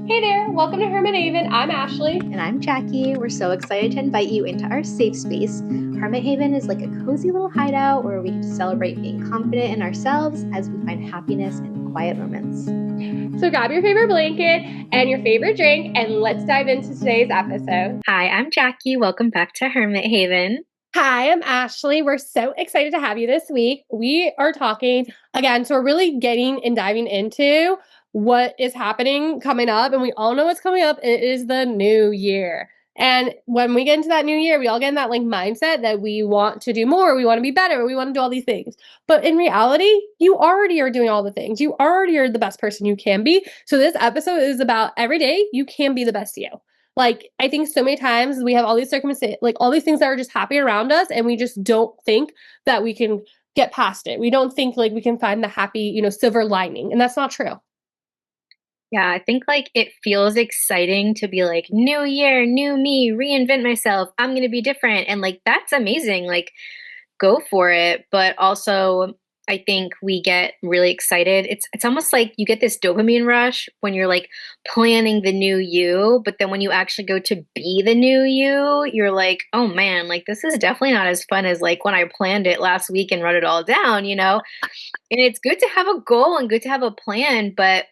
Hey there, welcome to Hermit Haven. I'm Ashley. And I'm Jackie. We're so excited to invite you into our safe space. Hermit Haven is like a cozy little hideout where we can celebrate being confident in ourselves as we find happiness in quiet moments. So grab your favorite blanket and your favorite drink, and let's dive into today's episode. Hi, I'm Jackie. Welcome back to Hermit Haven. Hi, I'm Ashley. We're so excited to have you this week. We are talking again, so we're really getting and diving into what is happening coming up, and we all know what's coming up. It is the new year. And when we get into that new year, we all get in that like mindset that we want to do more, we want to be better, we want to do all these things. But in reality, you already are doing all the things. You already are the best person you can be. So this episode is about every day you can be the best you. Like, I think so many times we have all these circumstances, like all these things that are just happening around us, and we just don't think that we can get past it. We don't think like we can find the happy, silver lining. And that's not true. Yeah, I think like it feels exciting to be like, new year, new me, reinvent myself. I'm going to be different. And like, that's amazing. Like, go for it. But also, I think we get really excited. It's almost like you get this dopamine rush when you're like planning the new you, but then when you actually go to be the new you, you're like, oh man, like this is definitely not as fun as like when I planned it last week and wrote it all down. And it's good to have a goal and good to have a plan, but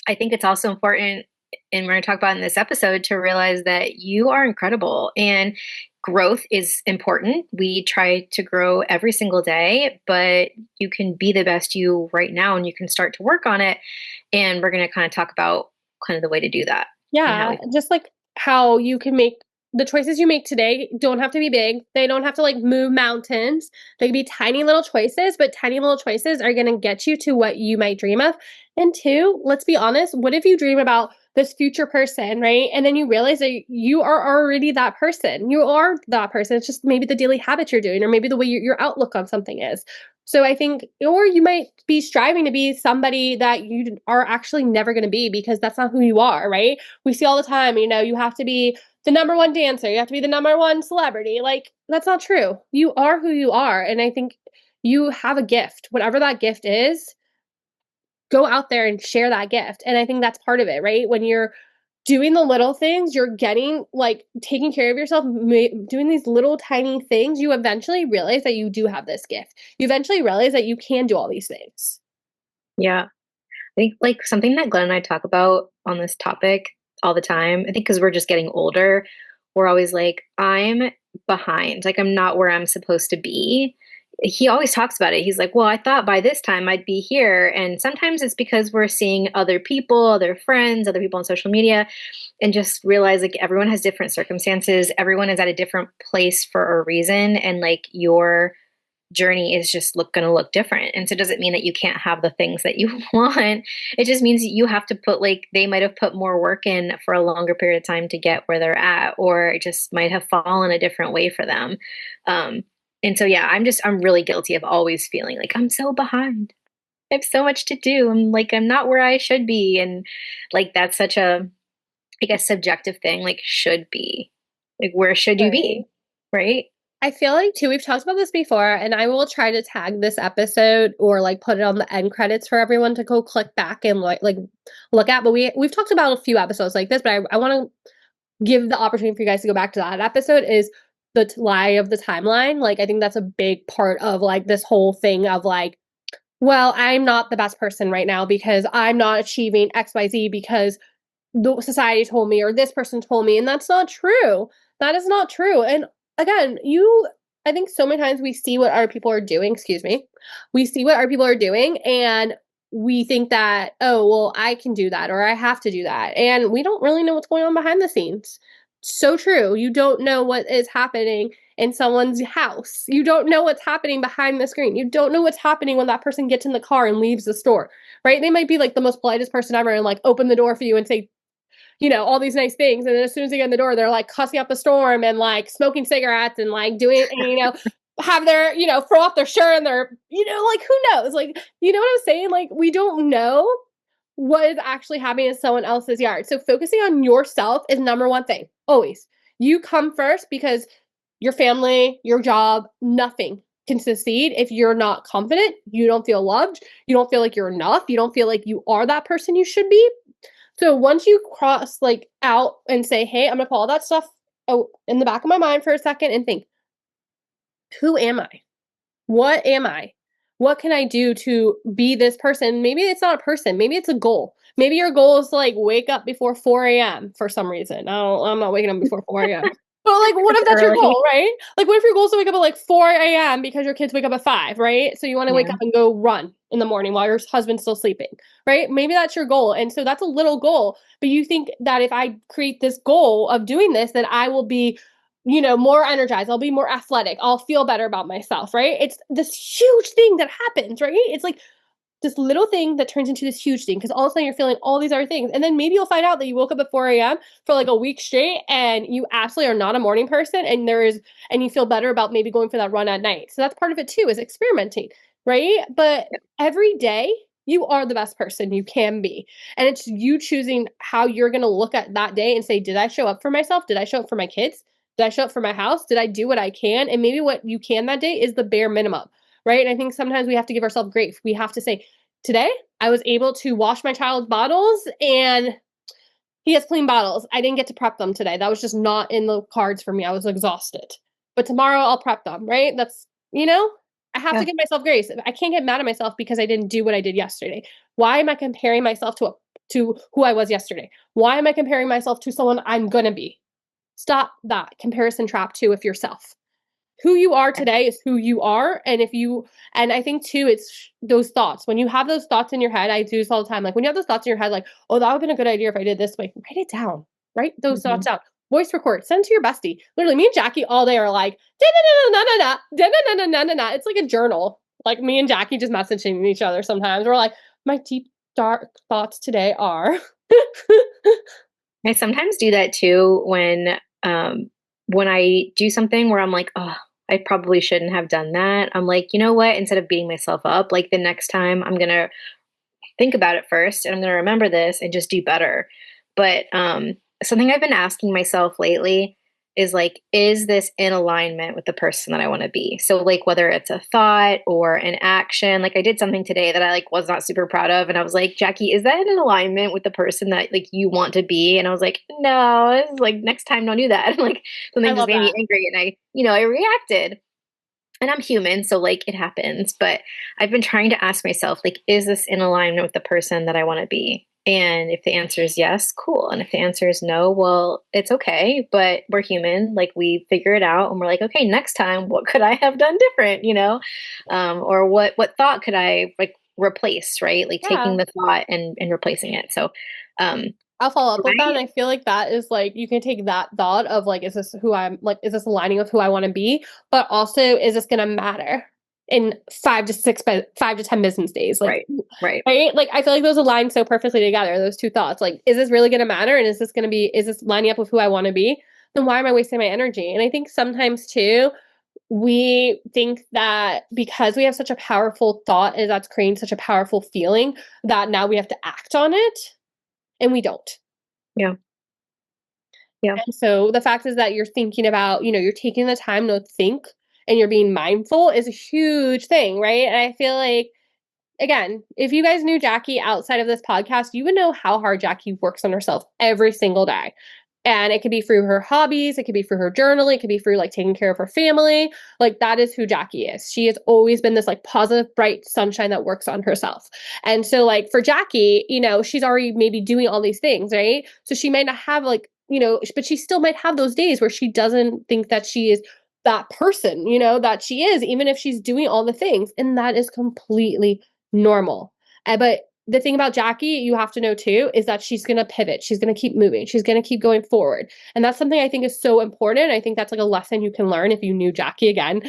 I think it's also important, and we're going to talk about in this episode, to realize that you are incredible and growth is important. We try to grow every single day, but you can be the best you right now and you can start to work on it. And we're going to kind of talk about kind of the way to do that. Yeah, just like how you can make the choices you make today don't have to be big. They don't have to like move mountains. They can be tiny little choices, but tiny little choices are going to get you to what you might dream of. And two, let's be honest, what if you dream about this future person, right? And then you realize that you are already that person. You are that person. It's just maybe the daily habits you're doing, or maybe the way your outlook on something is. So I think, or you might be striving to be somebody that you are actually never going to be because that's not who you are, right? We see all the time, you have to be the number one dancer, you have to be the number one celebrity. Like, that's not true. You are who you are. And I think you have a gift, whatever that gift is, go out there and share that gift. And I think that's part of it, right? When you're doing the little things, you're getting like taking care of yourself, doing these little tiny things, you eventually realize that you do have this gift. You eventually realize that you can do all these things. Yeah. I think like something that Glenn and I talk about on this topic all the time, I think because we're just getting older, we're always like, I'm behind. Like, I'm not where I'm supposed to be. He always talks about it. He's like, well, I thought by this time I'd be here. And sometimes it's because we're seeing other people, other friends, other people on social media, and just realize like everyone has different circumstances. Everyone is at a different place for a reason. And like your journey is just going to look different. And so it doesn't mean that you can't have the things that you want. It just means you have to put like, they might have put more work in for a longer period of time to get where they're at, or it just might have fallen a different way for them. And so, yeah, I'm really guilty of always feeling like I'm so behind. I have so much to do. I'm like, I'm not where I should be. And like, that's such a, I guess, subjective thing, like should be, like, where should you be? Right. I feel like too, we've talked about this before, and I will try to tag this episode or like put it on the end credits for everyone to go click back and like look at. But we've talked about a few episodes like this, but I want to give the opportunity for you guys to go back to that episode is the lie of the timeline. Like, I think that's a big part of like this whole thing of like, well, I'm not the best person right now because I'm not achieving XYZ because the society told me or this person told me. And that's not true. That is not true. And again, I think so many times we see what other people are doing, excuse me. We see what other people are doing and we think that, oh, well, I can do that or I have to do that. And we don't really know what's going on behind the scenes. So true. You don't know what is happening in someone's house. You don't know what's happening behind the screen. You don't know what's happening when that person gets in the car and leaves the store, right? They might be like the most politest person ever and like open the door for you and say, all these nice things. And then as soon as they get in the door, they're like cussing up a storm and like smoking cigarettes and like doing, and, have their, throw off their shirt and their, like who knows? Like, you know what I'm saying? Like, we don't know what is actually happening in someone else's yard. So focusing on yourself is number one thing. Always. You come first because your family, your job, nothing can succeed if you're not confident. You don't feel loved. You don't feel like you're enough. You don't feel like you are that person you should be. So once you cross like out and say, "Hey, I'm gonna put all that stuff in the back of my mind for a second and think, who am I? What am I? What can I do to be this person?" Maybe it's not a person. Maybe it's a goal. Maybe your goal is to like wake up before 4 a.m. for some reason. I'm not waking up before 4 a.m. But like, what It's if that's your early. goal, right? Like, what if your goal is to wake up at like 4 a.m. because your kids wake up at 5, right? So you want to wake Yeah. up and go run in the morning while your husband's still sleeping, right? Maybe that's your goal. And so that's a little goal. But you think that if I create this goal of doing this, then I will be more energized. I'll be more athletic. I'll feel better about myself, right? It's this huge thing that happens, right? It's like this little thing that turns into this huge thing because all of a sudden you're feeling all these other things. And then maybe you'll find out that you woke up at 4 a.m. for like a week straight and you absolutely are not a morning person and you feel better about maybe going for that run at night. So that's part of it too, is experimenting, right? But every day you are the best person you can be. And it's you choosing how you're going to look at that day and say, did I show up for myself? Did I show up for my kids? Did I show up for my house? Did I do what I can? And maybe what you can that day is the bare minimum, right? And I think sometimes we have to give ourselves grace. We have to say, today I was able to wash my child's bottles and he has clean bottles. I didn't get to prep them today. That was just not in the cards for me. I was exhausted. But tomorrow I'll prep them, right? I have to Yeah. give myself grace. I can't get mad at myself because I didn't do what I did yesterday. Why am I comparing myself to who I was yesterday? Why am I comparing myself to someone I'm going to be? Stop that comparison trap too with yourself. Who you are today is who you are. And I think too, it's those thoughts. When you have those thoughts in your head, I do this all the time. Like when you have those thoughts in your head, like, oh, that would have been a good idea if I did this way, write it down, write those Hmm. thoughts out, voice record, send to your bestie. Literally, me and Jackie all day are like, da na na na na na na na na na. It's like a journal. Like me and Jackie just messaging each other sometimes. We're like, my deep, dark thoughts today are. I sometimes do that too when I do something where I'm like, oh, I probably shouldn't have done that. I'm like, you know what? Instead of beating myself up, like the next time I'm gonna think about it first and I'm going to remember this and just do better. But something I've been asking myself lately is like, is this in alignment with the person that I want to be? So like whether it's a thought or an action, like I did something today that I like was not super proud of. And I was like, Jackie, is that in alignment with the person that like you want to be? And I was like, no, it's like next time don't do that. Like I something just love made me that. angry and I reacted and I'm human, so like it happens. But I've been trying to ask myself, like, is this in alignment with the person that I want to be? And if the answer is yes, cool. And if the answer is no, well, it's okay. But we're human, like we figure it out, and we're like, okay, next time, what could I have done different? Or what thought could I like replace? Right, like taking Yeah. the thought and replacing it. So, um, I'll follow up with that. And right, I feel like that is like, you can take that thought of like, is this aligning with who I want to be? But also, is this going to matter in 5 to 10 business days? Like, right, right. right? Like, I feel like those align so perfectly together, those two thoughts. Like, is this really going to matter? And is this lining up with who I want to be? Then why am I wasting my energy? And I think sometimes too, we think that because we have such a powerful thought and that's creating such a powerful feeling that now we have to act on it, and we don't. Yeah, yeah, And so the fact is that you're thinking about, you're taking the time to think and you're being mindful is a huge thing, right? And I feel like, again, if you guys knew Jackie outside of this podcast, you would know how hard Jackie works on herself every single day. And it could be through her hobbies, it could be through her journaling, it could be through like taking care of her family. Like that is who Jackie is. She has always been this like positive, bright sunshine that works on herself. And so like for Jackie, she's already maybe doing all these things, right? So she might not have like, but she still might have those days where she doesn't think that she is that person, that she is, even if she's doing all the things. And that is completely normal. But the thing about Jackie, you have to know too, is that she's going to pivot. She's going to keep moving. She's going to keep going forward. And that's something I think is so important. I think that's like a lesson you can learn if you knew Jackie again.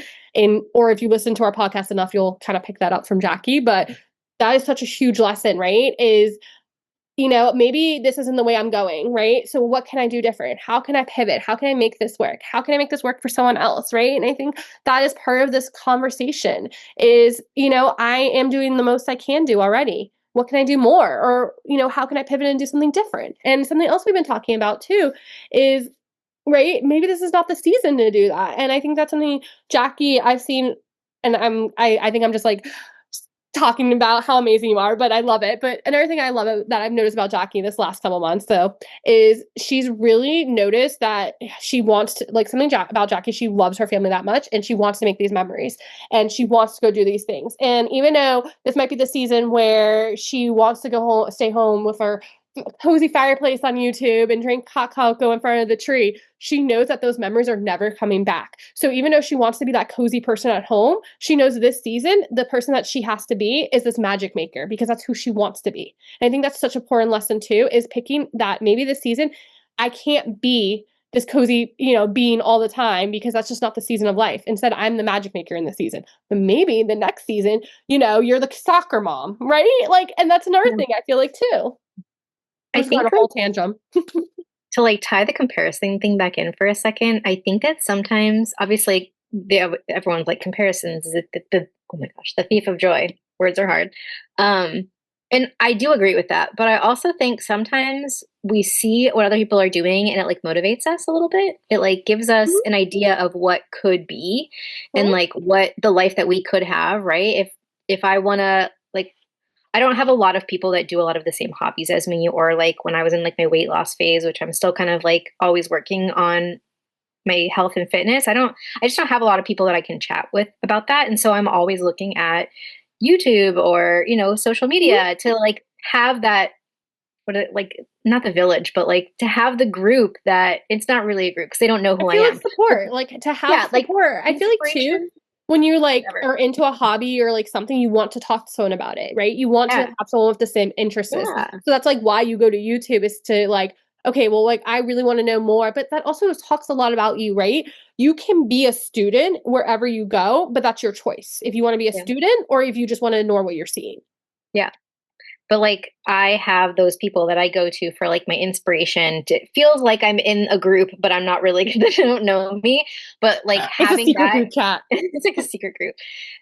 Or if you listen to our podcast enough, you'll kind of pick that up from Jackie. But that is such a huge lesson, right? Maybe this isn't the way I'm going, right? So what can I do different? How can I pivot? How can I make this work? How can I make this work for someone else, right? And I think that is part of this conversation is, I am doing the most I can do already. What can I do more? Or, how can I pivot and do something different? And something else we've been talking about too is, right, maybe this is not the season to do that. And I think that's something Jackie I've seen and I think I'm just like talking about how amazing you are, but I love it. But another thing I love that I've noticed about Jackie this last couple months, though, is she's really noticed that she wants to, like, something about Jackie, she loves her family that much and she wants to make these memories and she wants to go do these things. And even though this might be the season where she wants to go home, stay home with her cozy fireplace on YouTube and drink hot cocoa in front of the tree, she knows that those memories are never coming back. So even though she wants to be that cozy person at home, she knows this season, the person that she has to be is this magic maker because that's who she wants to be. And I think that's such a important lesson too, is picking that maybe this season, I can't be this cozy, being all the time because that's just not the season of life. Instead, I'm the magic maker in the season. But maybe the next season, you're the soccer mom, right? Like, and that's another Yeah. thing I feel like too. I I'm just going on think a whole tangent. to like tie the comparison thing back in for a second, I think that sometimes, obviously, everyone's like comparisons is the oh my gosh, the thief of joy. Words are hard. Um, and I do agree with that, but I also think sometimes we see what other people are doing and it like motivates us a little bit. It like gives us an idea of what could be and Right? like what the life that we could have, right? If I want to like I don't have a lot of people that do a lot of the same hobbies as me, or like when I was in like my weight loss phase, which I'm still kind of like always working on my health and fitness. I just don't have a lot of people that I can chat with about that. And so I'm always looking at YouTube or, social media to like have that, like, not the village, but like to have the group that it's not really a group because they don't know I who I feel like am. But support, like to have yeah, like support. I feel like too, inspiration, when you like whatever. are into a hobby or like something, you want to talk to someone about it, right? You want to Yeah. have someone with the same interests. Yeah. So that's like why you go to YouTube is to like, okay, well, like I really want to know more, but that also talks a lot about you, right? You can be a student wherever you go, but that's your choice. If you want to be a Yeah. student or if you just want to ignore what you're seeing. Yeah. But like I have those people that I go to for like my inspiration. It feels like I'm in a group, but I'm not really because they don't know me. But like It's a having secret that, group chat. it's like a secret group.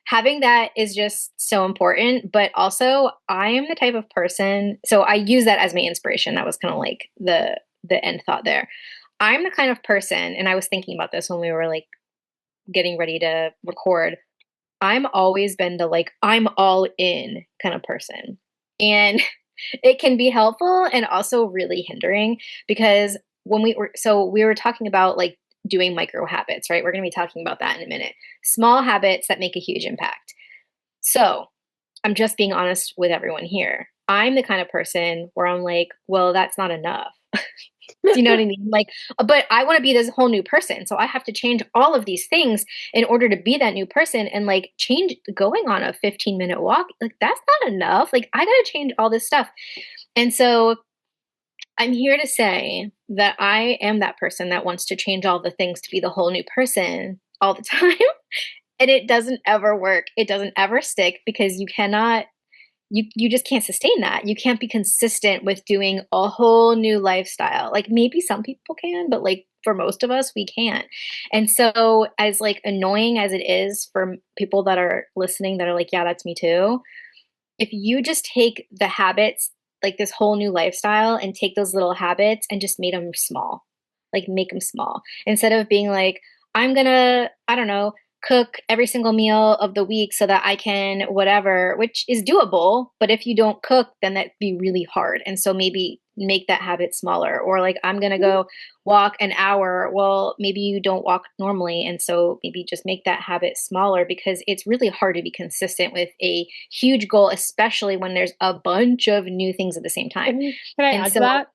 Having that is just so important. But also, I am the type of person. So I use that as my inspiration. That was kind of like the end thought there. I'm the kind of person, and I was thinking about this when we were like getting ready to record. I'm always been the like I'm all in kind of person. And it can be helpful and also really hindering because when we were talking about like doing micro habits, right? We're going to be talking about that in a minute. Small habits that make a huge impact. So, I'm just being honest with everyone here. I'm the kind of person where I'm like, well, that's not enough. Do you know what I mean? Like, but I want to be this whole new person. So I have to change all of these things in order to be that new person and like change going on a 15-minute walk. Like, that's not enough. Like, I got to change all this stuff. And so I'm here to say that I am that person that wants to change all the things to be the whole new person all the time. And it doesn't ever work. It doesn't ever stick because you just can't sustain that. You can't be consistent with doing a whole new lifestyle. Like maybe some people can, but like for most of us we can't. And so as like annoying as it is for people that are listening that are like, yeah, that's me too. If you just take the habits, like this whole new lifestyle and take those little habits and just make them small. Like make them small instead of being like I'm going to, I don't know, cook every single meal of the week so that I can whatever, which is doable. But if you don't cook, then that'd be really hard. And so maybe make that habit smaller. Or like, I'm going to go walk an hour. Well, maybe you don't walk normally. And so maybe just make that habit smaller because it's really hard to be consistent with a huge goal, especially when there's a bunch of new things at the same time. Can I And add to so, that?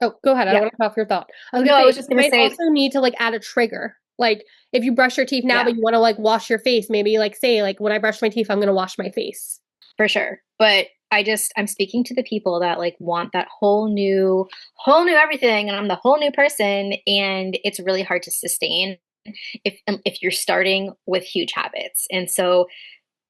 Oh, go ahead. I don't yeah, want to cut off your thought. I was no, gonna I say was just you going to might say, also need to like add a trigger. Like if you brush your teeth now, yeah. but you want to like wash your face, maybe like say like when I brush my teeth, I'm gonna wash my face. For sure. But I'm speaking to the people that like want that whole new everything and I'm the whole new person and it's really hard to sustain if you're starting with huge habits. And so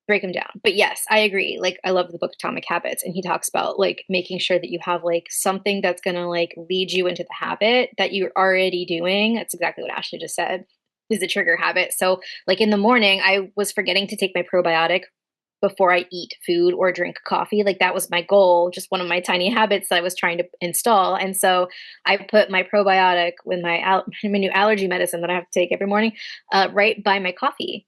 break them down. But yes, I agree. Like I love the book Atomic Habits and he talks about like making sure that you have like something that's going to like lead you into the habit that you're already doing. That's exactly what Ashley just said. Is the trigger habit. So like in the morning I was forgetting to take my probiotic before I eat food or drink coffee. Like that was my goal, just one of my tiny habits that I was trying to install. And so I put my probiotic with my new allergy medicine that I have to take every morning right by my coffee.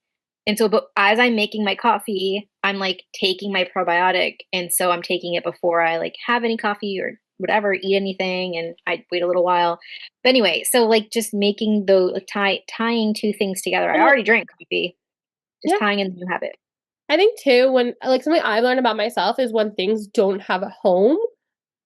And so, but as I'm making my coffee, I'm like taking my probiotic. And so I'm taking it before I like have any coffee or whatever, eat anything. And I wait a little while. But anyway, so like just making those like, tying two things together. I And already drank coffee, just yeah, tying in the new habit. I think too, when like something I learned about myself is when things don't have a home,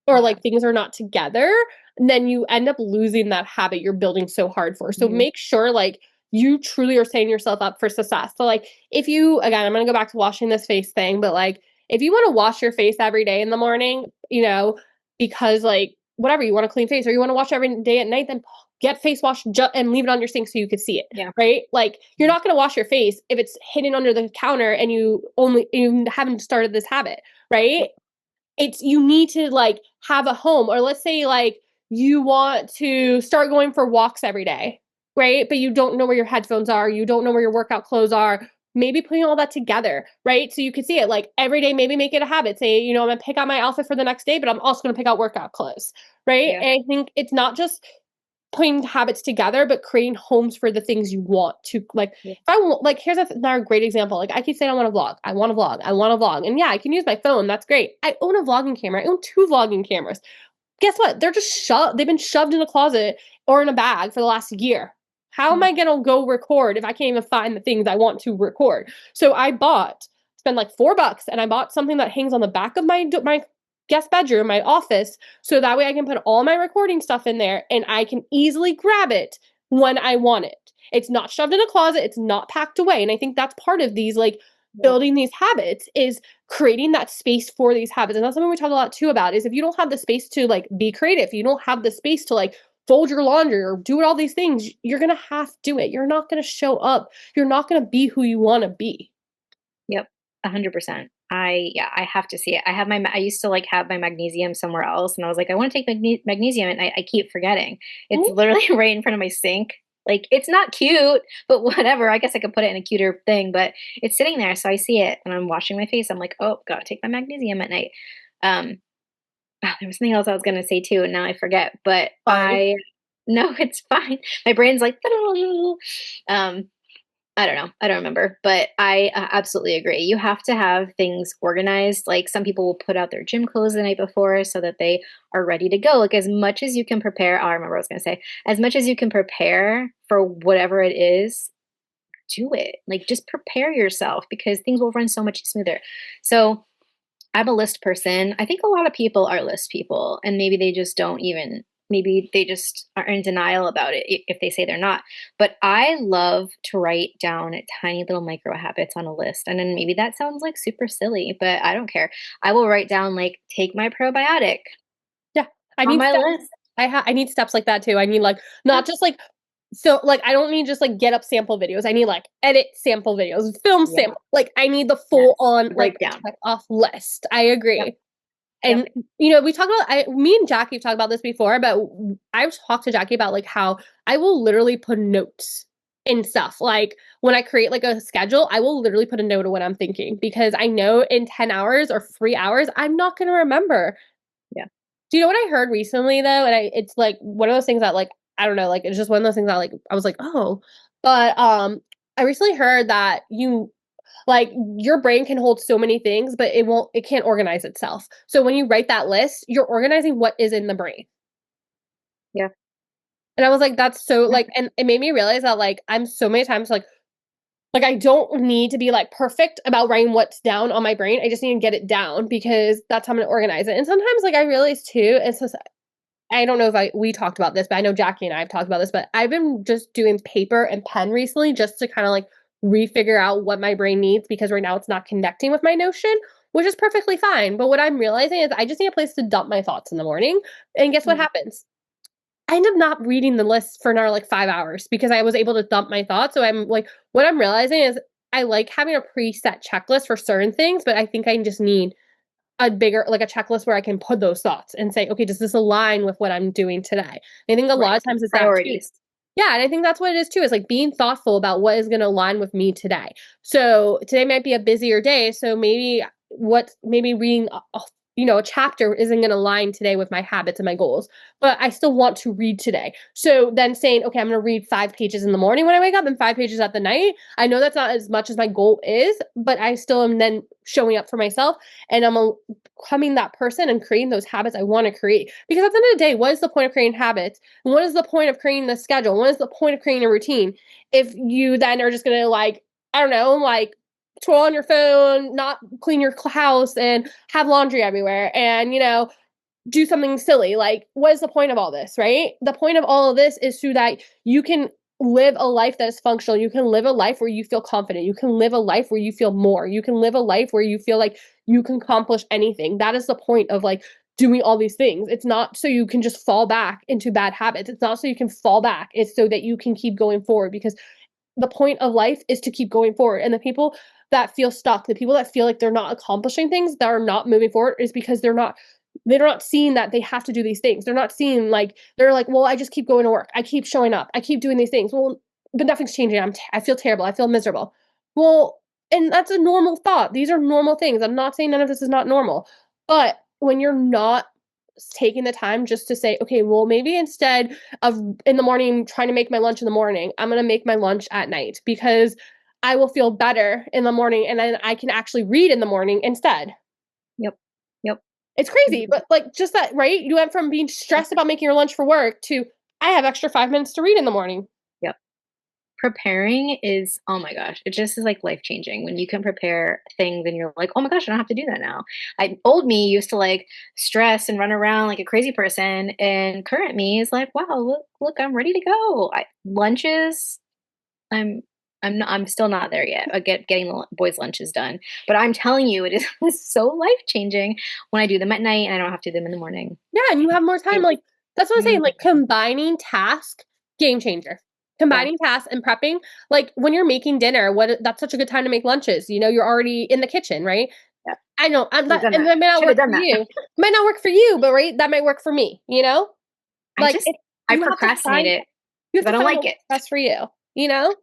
or Yeah. like things are not together, then you end up losing that habit you're building so hard for. So Hmm. make sure like you truly are setting yourself up for success. So like if you again, I'm gonna go back to washing this face thing, but like if you want to wash your face every day in the morning, because like whatever you want to clean face or you want to wash every day at night, then get face wash and leave it on your sink so you can see it. Yeah. Right? Like you're Mhm. not gonna wash your face if it's hidden under the counter and you haven't started this habit, right? Yep. It's you need to like have a home, or let's say like you want to start going for walks every day, right? But you don't know where your headphones are, you don't know where your workout clothes are. Maybe putting all that together, right? So you can see it like every day, maybe make it a habit. Say, I'm gonna pick out my outfit for the next day, but I'm also gonna pick out workout clothes, right? Yeah. And I think it's not just putting habits together, but creating homes for the things you want to like. Yeah. If I want, like, here's another great example. Like, I keep saying I want to vlog, I want to vlog, I want to vlog, and yeah, I can use my phone. That's great. I own a vlogging camera. I own two vlogging cameras. Guess what? They're just shoved. They've been shoved in a closet or in a bag for the last year. How am Mhm. I gonna go record if I can't even find the things I want to record? So I spent like $4, and I bought something that hangs on the back of my guest bedroom, my office, so that way I can put all my recording stuff in there and I can easily grab it when I want it. It's not shoved in a closet, it's not packed away. And I think that's part of these like Yep. building these habits is creating that space for these habits. And that's something we talk a lot too about is if you don't have the space to like be creative, you don't have the space to like fold your laundry or do all these things, you're going to have to do it. You're not going to show up. You're not going to be who you want to be. Yep. 100%. Yeah, I have to see it. I used to like have my magnesium somewhere else and I was like, I want to take magnesium and I keep forgetting. It's Mhm. literally right in front of my sink. Like it's not cute, but whatever. I guess I could put it in a cuter thing, but it's sitting there. So I see it and I'm washing my face. I'm like, oh, gotta take my magnesium at night. Um, there was something else I was gonna say too, and now I forget. But Fine. no, it's fine. My brain's like, um, I don't know. I don't remember, but I absolutely agree. You have to have things organized. Like some people will put out their gym clothes the night before so that they are ready to go. Like as much as you can prepare, I remember what I was going to say, as much as you can prepare for whatever it is, do it. Like just prepare yourself because things will run so much smoother. So I'm a list person. I think a lot of people are list people, and maybe they just don't even, maybe they just are in denial about it if they say they're not. But I love to write down tiny little micro habits on a list. And then maybe that sounds like super silly, but I don't care. I will write down, like, take my probiotic Yeah. I on need my steps. list. I need steps like that too. I need like Yeah. not just like so like I don't need just like get up sample videos. I need like edit sample videos, film Yeah. sample. Like I need the full Yes. on like Breakdown. check off list. I Yep. agree. Yep. And we talked about me and Jackie have talked about this before, but I've talked to Jackie about like how I will literally put notes in stuff. Like when I create like a schedule, I will literally put a note of what I'm thinking because I know in 10 hours or 3 hours, I'm not going to remember. Yeah. Do you know what I heard recently though? And it's like one of those things that like I don't know, like it's just one of those things that like I was like, oh, but I recently heard that your brain can hold so many things, but it can't organize itself. So when you write that list, you're organizing what is in the brain. Yeah. And I was like, that's so Yeah. like, and it made me realize that like I'm so many times like I don't need to be like perfect about writing what's down on my brain. I just need to get it down because that's how I'm gonna organize it. And sometimes like I realize too, it's just I don't know if we talked about this, but I know Jackie and I have talked about this, but I've been just doing paper and pen recently just to kind of like refigure out what my brain needs because right now it's not connecting with my Notion, which is perfectly fine. But what I'm realizing is I just need a place to dump my thoughts in the morning. And guess what Mm. happens? I end up not reading the list for another like 5 hours because I was able to dump my thoughts. So I'm like, what I'm realizing is I like having a preset checklist for certain things, but I think I just need a bigger like a checklist where I can put those thoughts and say, okay, does this align with what I'm doing today? I think a lot Right. of times it's that too. Priorities. Yeah, and I think that's what it is too, is like being thoughtful about what is going to align with me today. So today might be a busier day, so maybe reading a chapter isn't going to align today with my habits and my goals, but I still want to read today. So then saying, okay, I'm going to read 5 pages in the morning when I wake up and 5 pages at the night. I know that's not as much as my goal is, but I still am then showing up for myself, and I'm becoming that person and creating those habits I want to create. Because at the end of the day, what is the point of creating habits? And what is the point of creating the schedule? What is the point of creating a routine if you then are just going to like, I don't know, like scroll on your phone, not clean your house, and have laundry everywhere, and do something silly. Like, what is the point of all this, right? The point of all of this is so that you can live a life that is functional. You can live a life where you feel confident. You can live a life where you feel more. You can live a life where you feel like you can accomplish anything. That is the point of like doing all these things. It's not so you can just fall back into bad habits. It's not so you can fall back. It's so that you can keep going forward, because the point of life is to keep going forward. And the people that feel stuck, the people that feel like they're not accomplishing things, that are not moving forward, is because they're not seeing that they have to do these things. They're not seeing, like, they're like, well, I just keep going to work. I keep showing up. I keep doing these things. Well, but nothing's changing. I feel terrible. I feel miserable. Well, and that's a normal thought. These are normal things. I'm not saying none of this is not normal. But when you're not taking the time just to say, okay, well, maybe instead of in the morning trying to make my lunch in the morning, I'm going to make my lunch at night, because I will feel better in the morning, and then I can actually read in the morning instead. Yep. Yep. It's crazy, but like just that, right? You went from being stressed about making your lunch for work to I have extra 5 minutes to read in the morning. Yep. Preparing is, oh my gosh, it just is like life changing when you can prepare things and you're like, oh my gosh, I don't have to do that now. Old me used to like stress and run around like a crazy person, and current me is like, wow, look, I'm ready to go. Lunches, I'm I'm still not there yet. Getting the boys' lunches done, but I'm telling you, it is so life changing when I do them at night and I don't have to do them in the morning. Yeah, and you have more time. It, Like that's what I'm saying. mm, Like combining task, game changer. yeah, Combining tasks and prepping. Like when you're making dinner, what that's such a good time to make lunches. You're already in the kitchen, right? yeah. I know, I'm Should have not, done and that. that may not Should have work done for that. you. Might not work for you, but right, that might work for me. I Like just it, I you have to procrastinate find it you have because I to don't find like what it. works best for you. You know?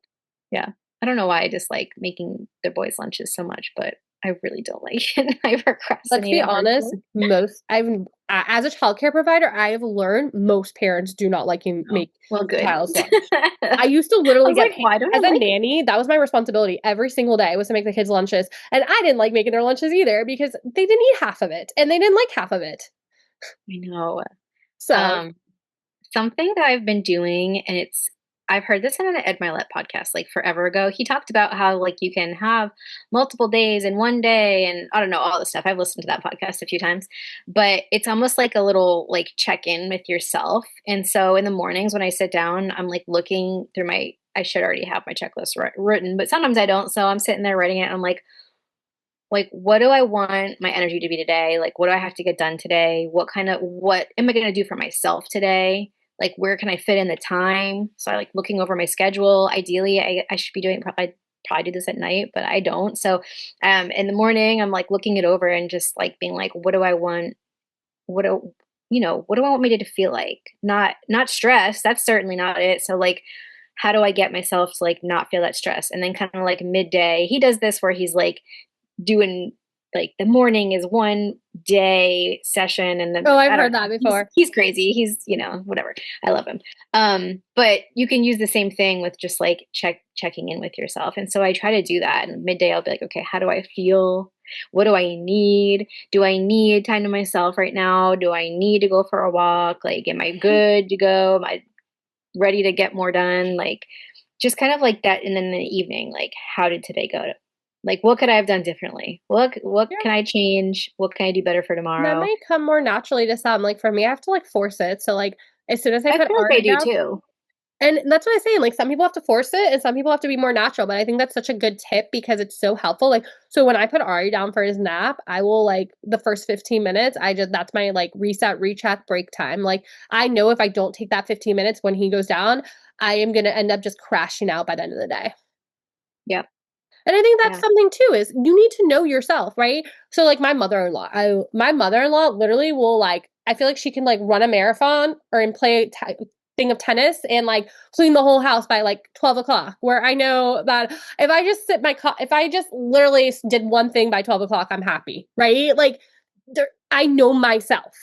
Yeah. I don't know why I dislike making their boys' lunches so much, but I really don't like it. I Let's procrastinate be it honest, hardcore. as a childcare provider, I have learned most parents do not like you Oh, make well, the good. child's lunch. I I used to literally was get like, paid why don't I as a like it? nanny. That was my responsibility every single day, was to make the kids lunches. And I didn't like making their lunches either, because they didn't eat half of it and they didn't like half of it. I know. So, Um, Something that I've been doing, and I've heard this in an Ed Milet podcast like forever ago. He talked about how like you can have multiple days in one day, and I don't know all this stuff. I've listened to that podcast a few times, but it's almost like a little like check in with yourself. And so in the mornings when I sit down, I'm like looking through my. I should already have my checklist written, but sometimes I don't. So I'm sitting there writing it. And I'm like what do I want my energy to be today? Like what do I have to get done today? What am I going to do for myself today? Like where can I fit in the time? So I like looking over my schedule. Ideally I should be doing I probably do this at night, but I don't. So in the morning I'm like looking it over and just like being like, what do I want? What do what do I want me to feel like? Not stress. That's certainly not it. So like how do I get myself to like not feel that stress? And then kind of like midday, he does this where he's like doing like the morning is one day session, and then oh, I've I don't heard know. that He's before. he's crazy. He's, whatever. I love him. But you can use the same thing with just like checking in with yourself. And so I try to do that. And midday I'll be like, okay, how do I feel? What do I need? Do I need time to myself right now? Do I need to go for a walk? Like, am I good to go? Am I ready to get more done? Like just kind of like that. And then in the evening, like, how did today go? Like, what could I have done differently? What Yeah. can I change? What can I do better for That tomorrow? might come more naturally to some. Like for me, I have to like force it. So like as soon as I I put feel like I Ari do down, too. and that's what I'm saying. Like some people have to force it and some people have to be more natural. But I think that's such a good tip because it's so helpful. Like, so when I put Ari down for his nap, I will like the first 15 minutes, that's my like reset, recheck, break time. Like I know if I don't take that 15 minutes when he goes down, I am gonna end up just crashing out by the end of the day. Yep. And I think that's Yeah. something too, is you need to know yourself, right? So like my mother-in-law literally will like, I feel like she can like run a marathon or and play a thing of tennis and like clean the whole house by like 12 o'clock. Where I know that if I just literally did one thing by 12 o'clock, I'm happy, right? Like I know myself.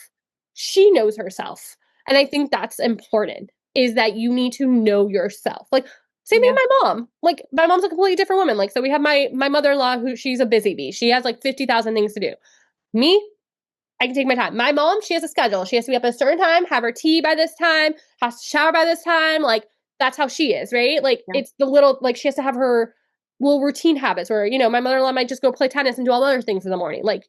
She knows herself. And I think that's important is that you need to know yourself. Like same thing Yeah. with my mom. Like my mom's a completely different woman. Like so we have my mother-in-law who she's a busy bee. She has like 50,000 things to do. Me, I can take my time. My mom, she has a schedule. She has to be up at a certain time, have her tea by this time, has to shower by this time. Like that's how she is, right? Like Yeah. it's the little like she has to have her little routine habits where, my mother-in-law might just go play tennis and do all other things in the morning. Like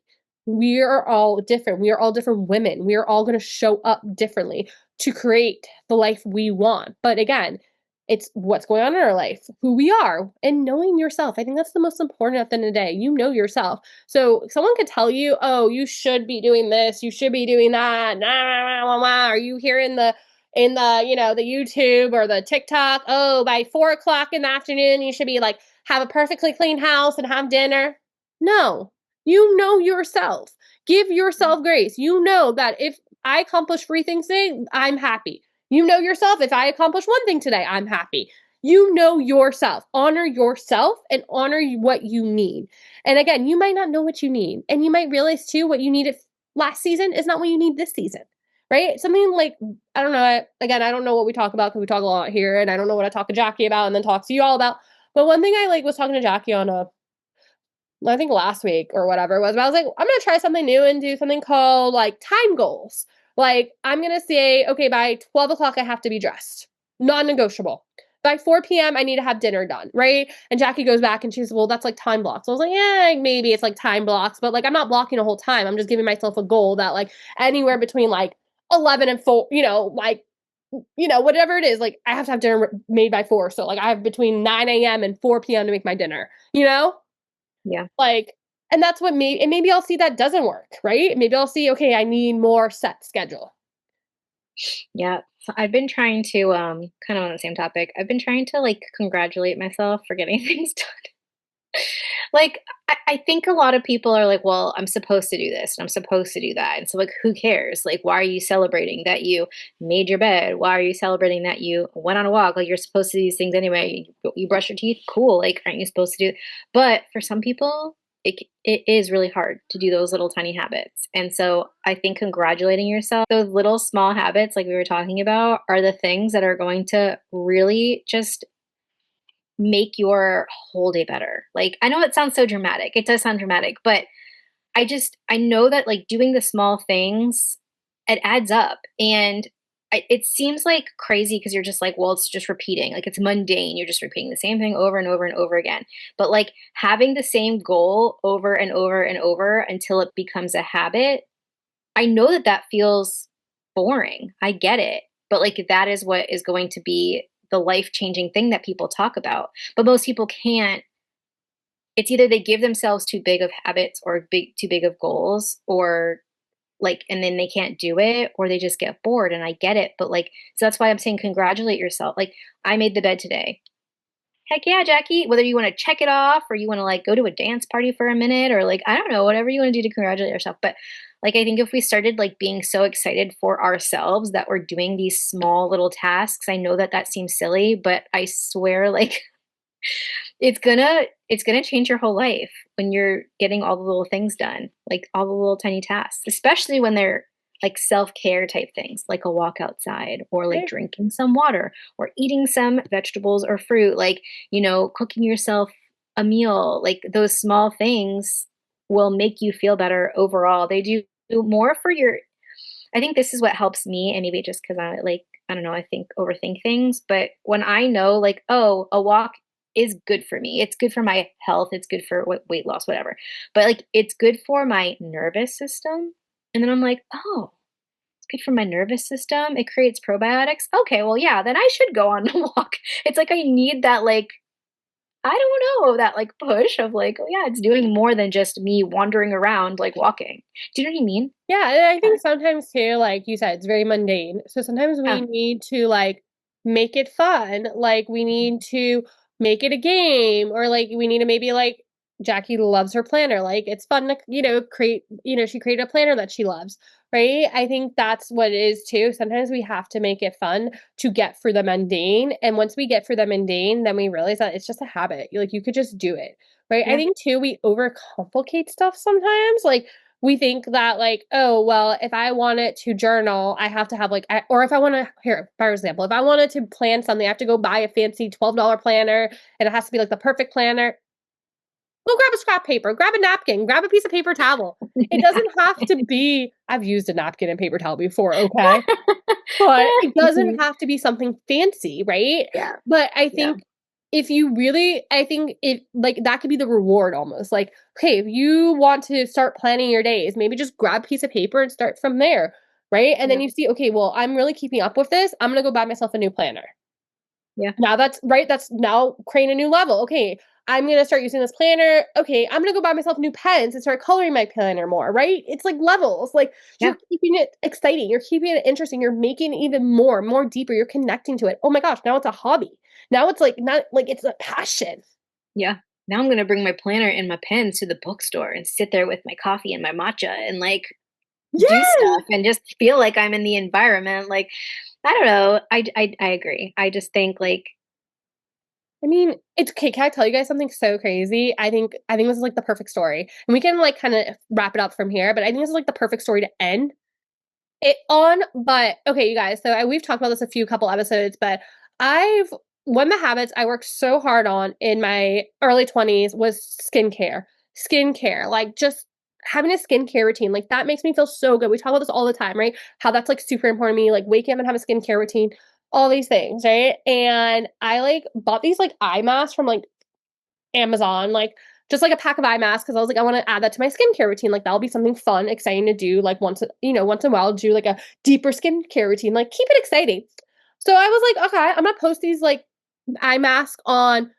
we are all different. We are all different women. We are all going to show up differently to create the life we want. But again, it's what's going on in our life, who we are, and knowing yourself. I think that's the most important at the end of the day. You know yourself. So someone could tell you, oh, you should be doing this, you should be doing that. Nah, nah, nah, nah. Are you here in the the YouTube or the TikTok? Oh, by 4 o'clock in the afternoon, you should be like have a perfectly clean house and have dinner. No, you know yourself. Give yourself grace. You know that if I accomplish 3 things today, I'm happy. You know yourself. If I accomplish 1 thing today, I'm happy. You know yourself. Honor yourself and honor what you need. And again, you might not know what you need. And you might realize too what you needed last season is not what you need this season. Right? Something like, I don't know. Again, I don't know what we talk about because we talk a lot here. And I don't know what I talk to Jackie about and then talk to you all about. But one thing I like was talking to Jackie on I think last week or whatever it was, but I was like, I'm gonna try something new and do something called like time goals. Like, I'm gonna say, okay, by 12 o'clock, I have to be dressed, non negotiable. By 4 p.m., I need to have dinner done, right? And Jackie goes back and she's, well, that's like time blocks. I was like, yeah, maybe it's like time blocks, but like, I'm not blocking a whole time. I'm just giving myself a goal that like anywhere between like 11 and 4, like, whatever it is, like, I have to have dinner made by 4. So, like, I have between 9 a.m. and 4 p.m. to make my dinner, you know? Yeah. Like, and that's what maybe I'll see that doesn't work, right? Maybe I'll see, okay, I need more set schedule. Yeah. So I've been trying to kind of on the same topic. I've been trying to like congratulate myself for getting things done. Like, I think a lot of people are like, well, I'm supposed to do this and I'm supposed to do that. And so, like, who cares? Like, why are you celebrating that you made your bed? Why are you celebrating that you went on a walk? Like, you're supposed to do these things anyway. You brush your teeth. Cool. Like, aren't you supposed to do? But for some people, it is really hard to do those little tiny habits. And so I think congratulating yourself, those little small habits, like we were talking about, are the things that are going to really just make your whole day better. Like, I know it sounds so dramatic. It does sound dramatic, but I know that like doing the small things, it adds up. And it seems like crazy because you're just like, well, it's just repeating. Like it's mundane. You're just repeating the same thing over and over and over again. But like having the same goal over and over and over until it becomes a habit, I know that that feels boring. I get it. But like that is what is going to be the life-changing thing that people talk about. But most people can't. It's either they give themselves too big of habits or too big of goals or like and then they can't do it or they just get bored and I get it. But like so that's why I'm saying congratulate yourself. Like I made the bed today. Heck yeah, Jackie. Whether you want to check it off or you want to like go to a dance party for a minute or like, I don't know, whatever you want to do to congratulate yourself. But like, I think if we started like being so excited for ourselves that we're doing these small little tasks, I know that that seems silly, but I swear like it's gonna change your whole life when you're getting all the little things done, like all the little tiny tasks, especially when they're like self-care type things, like a walk outside or like Right. drinking some water or eating some vegetables or fruit, like, cooking yourself a meal, like those small things will make you feel better overall. They do more for your I think this is what helps me, and maybe just because I don't know, I think overthink things. But when I know, like, oh, a walk is good for me, it's good for my health, it's good for weight loss, whatever. But like, it's good for my nervous system. And then I'm like, oh, it's good for my nervous system. It creates probiotics. Okay, well, yeah, then I should go on a walk. It's like I need that, like, I don't know, that like push of like, oh, yeah, it's doing more than just me wandering around, like walking. Do you know what I mean? Yeah, and I Uh, think sometimes too, like you said, it's very mundane. So sometimes we Yeah. need to like make it fun. Like we need to make it a game or like we need to maybe like Jackie loves her planner. Like it's fun to, create, she created a planner that she loves, right? I think that's what it is too. Sometimes we have to make it fun to get through the mundane. And once we get through the mundane, then we realize that it's just a habit. Like you could just do it, right? I Yeah. think too, we overcomplicate stuff sometimes. Like we think that like, oh, well, if I wanted to journal, I have to have like, or if I want to, here, for example, if I wanted to plan something, I have to go buy a fancy $12 planner and it has to be like the perfect planner. Go grab a scrap paper, grab a napkin, grab a piece of paper towel. It doesn't have to be, I've used a napkin and paper towel before, okay? But it doesn't have to be something fancy, right? Yeah. But I Yeah. think if you really, I think it like that could be the reward almost. Like, okay, if you want to start planning your days, maybe just grab a piece of paper and start from there, right? And then Yeah. you see, okay, well, I'm really keeping up with this. I'm gonna go buy myself a new planner. Yeah. Now that's right. That's now creating a new level. Okay, I'm gonna start using this planner. Okay, I'm gonna go buy myself new pens and start coloring my planner more. Right? It's like levels. Like Yeah. you're keeping it exciting. You're keeping it interesting. You're making it even more deeper. You're connecting to it. Oh my gosh! Now it's a hobby. Now it's like not like it's a passion. Yeah. Now I'm gonna bring my planner and my pens to the bookstore and sit there with my coffee and my matcha and like do Yes. stuff and just feel like I'm in the environment. Like, I don't know. I agree. I just think like, I mean, it's okay. Can I tell you guys something so crazy? I think this is like the perfect story, and we can like kind of wrap it up from here. But I think this is like the perfect story to end it on. But okay, you guys, so we've talked about this a few couple episodes, but I've one of the habits I worked so hard on in my early 20s was skincare. Skincare, like just having a skincare routine, like that makes me feel so good. We talk about this all the time, right? How that's like super important to me, like waking up and have a skincare routine, all these things, right? And I like bought these like eye masks from like Amazon, like just like a pack of eye masks because I was like, I want to add that to my skincare routine. Like that'll be something fun, exciting to do. Like once in a while, do like a deeper skincare routine. Like keep it exciting. So I was like, okay, I'm gonna post these like eye masks on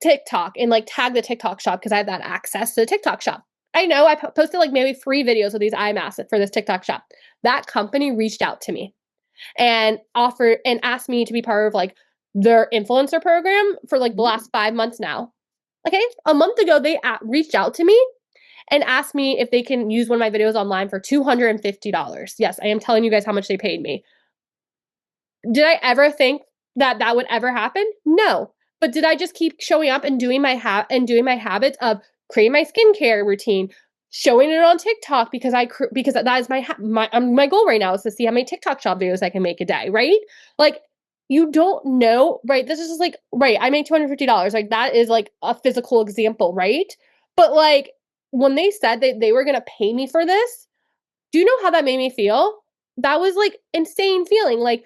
TikTok and like tag the TikTok shop because I have that access to the TikTok shop. I know I posted like maybe 3 videos of these eye masks for this TikTok shop. That company reached out to me and offered and asked me to be part of like their influencer program for like the mm, last 5 months now. Okay, a month ago they reached out to me and asked me if they can use one of my videos online for $250. Yes, I am telling you guys how much they paid me. Did I ever think that that would ever happen? No. But did I just keep showing up and doing my habits of creating my skincare routine, showing it on TikTok because that is my goal right now is to see how many TikTok shop videos I can make a day, right? Like you don't know, right? This is just like right. I make $250. Like that is like a physical example, right? But like when they said that they were gonna pay me for this, do you know how that made me feel? That was like insane feeling. Like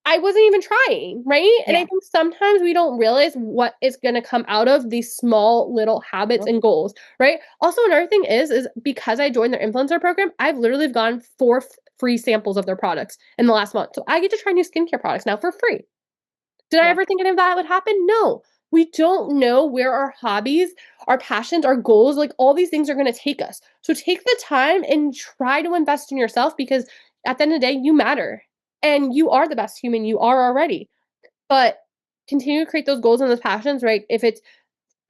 I wasn't even trying, right? And I yeah. think sometimes we don't realize what is going to come out of these small little habits Yep. and goals, right? Also, another thing is because I joined their influencer program, I've literally gotten 4 free samples of their products in the last month. So I get to try new skincare products now for free. Did I Yeah. ever think any of that would happen? No. We don't know where our hobbies, our passions, our goals, like all these things are going to take us. So take the time and try to invest in yourself because at the end of the day, you matter and you are the best human you are already. But continue to create those goals and those passions, right? If it's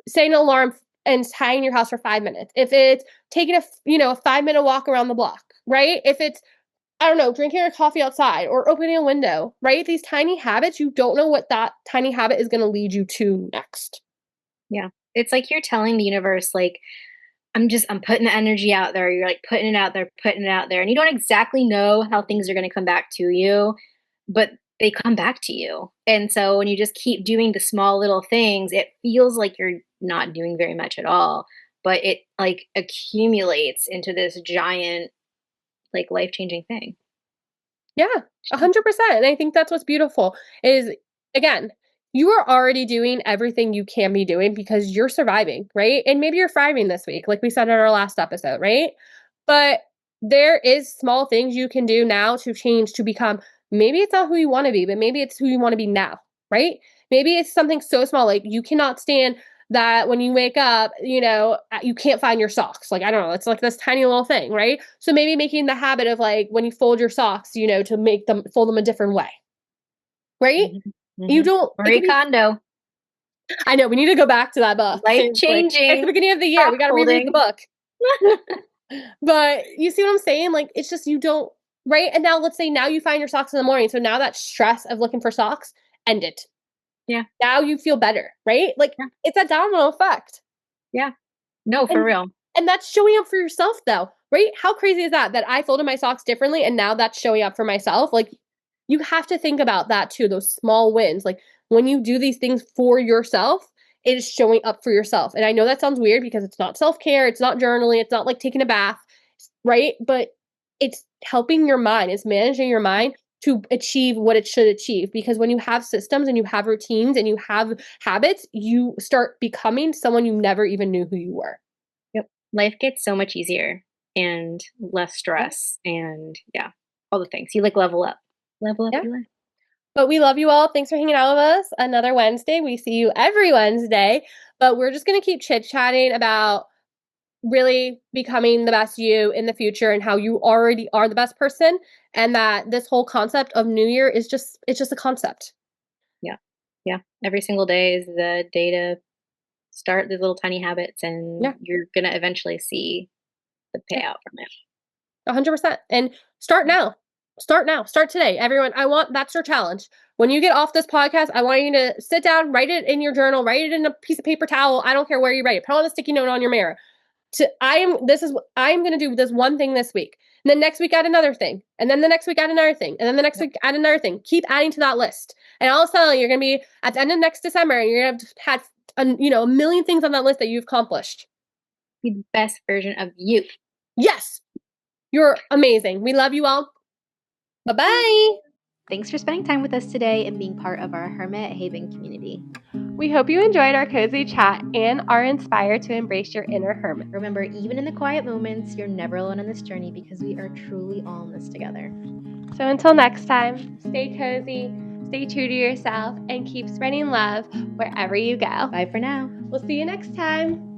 setting an alarm and tidying your house for 5 minutes, if it's taking a 5 minute walk around the block, right? If it's I don't know, drinking your coffee outside or opening a window, right? These tiny habits, you don't know what that tiny habit is going to lead you to next. Yeah. It's like you're telling the universe, like, I'm putting the energy out there. You're like putting it out there, putting it out there. And you don't exactly know how things are going to come back to you, but they come back to you. And so when you just keep doing the small little things, it feels like you're not doing very much at all, but it like accumulates into this giant, like life changing thing. Yeah, 100%. And I think that's what's beautiful is again, you are already doing everything you can be doing because you're surviving, right? And maybe you're thriving this week, like we said in our last episode, right? But there is small things you can do now to change to become maybe it's not who you want to be, but maybe it's who you want to be now, right? Maybe it's something so small like you cannot stand that when you wake up, you can't find your socks. Like, I don't know, it's like this tiny little thing, right? So maybe making the habit of like when you fold your socks, to make them fold them a different way, right? Hmm. You Hmm. don't, it Marie could be, Kondo, I know, we need to go back to that book. life Seriously. It's the changing, beginning of the year. sock We got to reread the folding. book. But you see what I'm saying? Like, it's just you don't, right? And now let's say now you find your socks in the morning. So now that stress of looking for socks, end it. Yeah. Now you feel better, right? Like, Yeah. it's a domino effect. Yeah. No, for And real. And that's showing up for yourself though, right? How crazy is that? That I folded my socks differently and now that's showing up for myself. Like you have to think about that too, those small wins. Like when you do these things for yourself, it is showing up for yourself. And I know that sounds weird because it's not self-care, it's not journaling, it's not like taking a bath, right? But it's helping your mind, it's managing your mind to achieve what it should achieve. Because when you have systems and you have routines and you have habits, you start becoming someone you never even knew who you were. Yep. Life gets so much easier and less Yeah. stress and yeah, all the things. You like level up. Level up Yeah. your life. But we love you all. Thanks for hanging out with us another Wednesday. We see you every Wednesday, but we're just going to keep chit chatting about really becoming the best you in the future and how you already are the best person. And that this whole concept of New Year is it's just a concept. Yeah. Yeah. Every single day is the day to start these little tiny habits and Yeah. you're gonna eventually see the Yeah. payout from it. 100%. And start now. Start now. Start today. Everyone, that's your challenge. When you get off this podcast, I want you to sit down, write it in your journal, write it in a piece of paper towel. I don't care where you write it. Put on a sticky note on your mirror. I'm going to do this one thing this week. And then next week add another thing. And then the next week add another thing. And then the next Yep. week add another thing. Keep adding to that list. And all of a sudden you're going to be at the end of next December and you're going to have had a million things on that list that you've accomplished. Be the best version of you. Yes. You're amazing. We love you all. Bye-bye. Thanks for spending time with us today and being part of our Hermit Haven community. We hope you enjoyed our cozy chat and are inspired to embrace your inner hermit. Remember, even in the quiet moments, you're never alone on this journey because we are truly all in this together. So until next time, stay cozy, stay true to yourself, and keep spreading love wherever you go. Bye for now. We'll see you next time.